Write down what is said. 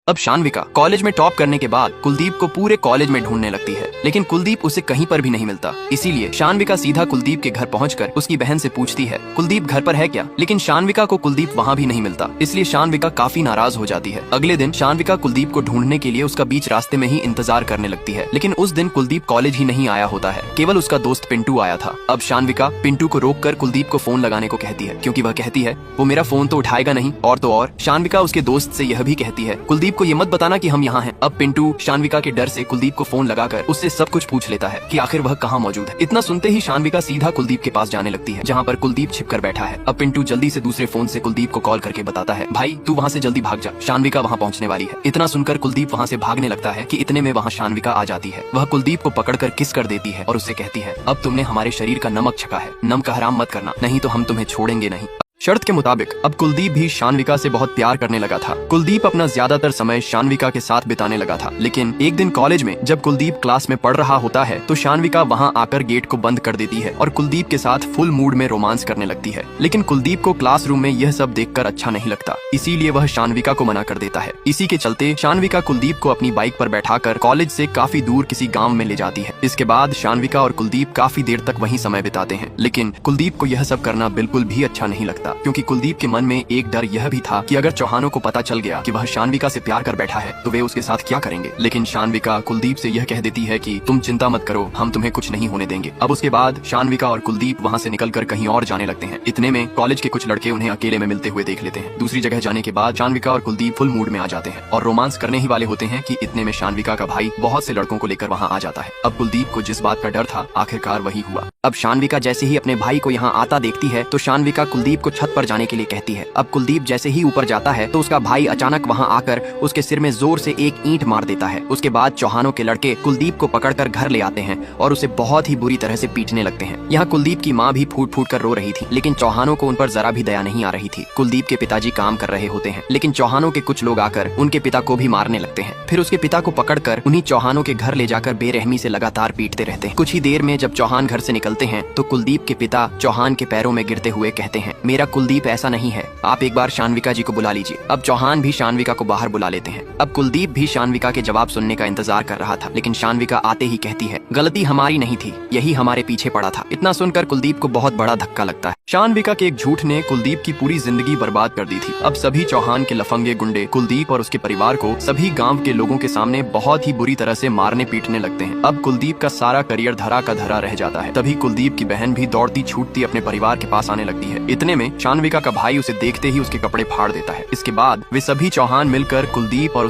अब शान्विका कॉलेज में टॉप करने के बाद कुलदीप को पूरे कॉलेज में ढूंढने लगती है, लेकिन कुलदीप उसे कहीं पर भी नहीं मिलता। इसीलिए शान्विका सीधा कुलदीप के घर पहुंचकर उसकी बहन से पूछती है कुलदीप घर पर है क्या, लेकिन शान्विका को कुलदीप वहां भी नहीं मिलता। इसलिए शान्विका काफी नाराज हो जाती है। अगले दिन शान्विका कुलदीप को ढूंढने के लिए उसका बीच रास्ते में ही इंतजार करने लगती है, लेकिन उस दिन कुलदीप कॉलेज ही नहीं आया होता है, केवल उसका दोस्त पिंटू आया था। अब शान्विका पिंटू को रोककर कुलदीप को फोन लगाने को कहती है, क्योंकि वह कहती है वो मेरा फोन तो उठाएगा नहीं। और तो और शान्विका उसके दोस्त से यह भी कहती है कुलदीप को ये मत बताना कि हम यहाँ हैं। अब पिंटू शान्विका के डर से कुलदीप को फोन लगाकर उससे सब कुछ पूछ लेता है कि आखिर वह कहाँ मौजूद है। इतना सुनते ही शान्विका सीधा कुलदीप के पास जाने लगती है, जहाँ पर कुलदीप छिपकर बैठा है। अब पिंटू जल्दी से दूसरे फोन से कुलदीप को कॉल करके बताता है भाई तू वहाँ से जल्दी भाग जा, शान्विका वहाँ पहुँचने वाली है। इतना सुनकर कुलदीप वहाँ से भागने लगता है कि इतने में वहाँ शान्विका आ जाती है। वह कुलदीप को पकड़कर किस कर देती है और उससे कहती है अब तुमने हमारे शरीर का नमक छका है, नम का हराम मत करना, नहीं तो हम तुम्हें छोड़ेंगे नहीं। शर्त के मुताबिक अब कुलदीप भी शान्विका से बहुत प्यार करने लगा था। कुलदीप अपना ज्यादातर समय शान्विका के साथ बिताने लगा था, लेकिन एक दिन कॉलेज में जब कुलदीप क्लास में पढ़ रहा होता है तो शान्विका वहां आकर गेट को बंद कर देती है और कुलदीप के साथ फुल मूड में रोमांस करने लगती है। लेकिन कुलदीप को क्लासरूम में यह सब देखकर अच्छा नहीं लगता, इसीलिए वह शान्विका को मना कर देता है। इसी के चलते शान्विका कुलदीप को अपनी बाइक पर बैठाकर कॉलेज से काफी दूर किसी गाँव में ले जाती है। इसके बाद शान्विका और कुलदीप काफी देर तक वहीं समय बिताते हैं, लेकिन कुलदीप को यह सब करना बिल्कुल भी अच्छा नहीं लगता, क्योंकि कुलदीप के मन में एक डर यह भी था कि अगर चौहानों को पता चल गया कि वह शान्विका से प्यार कर बैठा है तो वे उसके साथ क्या करेंगे। लेकिन शान्विका कुलदीप से यह कह देती है कि तुम चिंता मत करो, हम तुम्हें कुछ नहीं होने देंगे। अब उसके बाद शान्विका और कुलदीप वहाँ से निकलकर कहीं और जाने लगते हैं। इतने में कॉलेज के कुछ लड़के उन्हें अकेले में मिलते हुए देख लेते हैं। दूसरी जगह जाने के बाद शान्विका और कुलदीप फुल मूड में आ जाते हैं और रोमांस करने ही वाले होते हैं कि इतने में शान्विका का भाई बहुत से लड़कों को लेकर वहाँ आ जाता है। अब कुलदीप को जिस बात का डर था आखिरकार वही हुआ। अब शान्विका जैसे ही अपने भाई को यहाँ आता देखती है तो शान्विका कुलदीप को छत पर जाने के लिए कहती है। अब कुलदीप जैसे ही ऊपर जाता है तो उसका भाई अचानक वहां आकर उसके सिर में जोर से एक ईंट मार देता है। उसके बाद चौहानों के लड़के कुलदीप को पकड़कर घर ले आते हैं और उसे बहुत ही बुरी तरह से पीटने लगते हैं। यहाँ कुलदीप की माँ भी फूट फूट कर रो रही थी, लेकिन चौहानों को उन पर जरा भी दया नहीं आ रही थी। कुलदीप के पिताजी काम कर रहे होते हैं, लेकिन चौहानों के कुछ लोग आकर उनके पिता को भी मारने लगते हैं। फिर उसके पिता को पकड़कर उन्हीं चौहानों के घर ले जाकर बेरहमी से लगातार पीटते रहते हैं। कुछ ही देर में जब चौहान घर से निकलते हैं तो कुलदीप के पिता चौहान के पैरों में गिरते हुए कहते हैं मेरा कुलदीप ऐसा नहीं है, आप एक बार शान्विका जी को बुला लीजिए। अब चौहान भी शान्विका को बाहर बुला लेते हैं। अब कुलदीप भी शान्विका के जवाब सुनने का इंतजार कर रहा था, लेकिन शान्विका आते ही कहती है गलती हमारी नहीं थी, यही हमारे पीछे पड़ा था। इतना सुनकर कुलदीप को बहुत बड़ा धक्का लगता है। शान्विका के एक झूठ ने कुलदीप की पूरी जिंदगी बर्बाद कर दी थी। अब सभी चौहान के लफंगे गुंडे कुलदीप और उसके परिवार को सभी गाँव के लोगों के सामने बहुत ही बुरी तरह से मारने पीटने लगते हैं। अब कुलदीप का सारा करियर धरा का धरा रह जाता है। तभी कुलदीप की बहन भी दौड़ती छूटती अपने परिवार के पास आने लगती है। इतने में शान्विका का भाई उसे देखते ही उसके कपड़े फाड़ देता है। इसके बाद वे सभी चौहान मिलकर कुलदीप और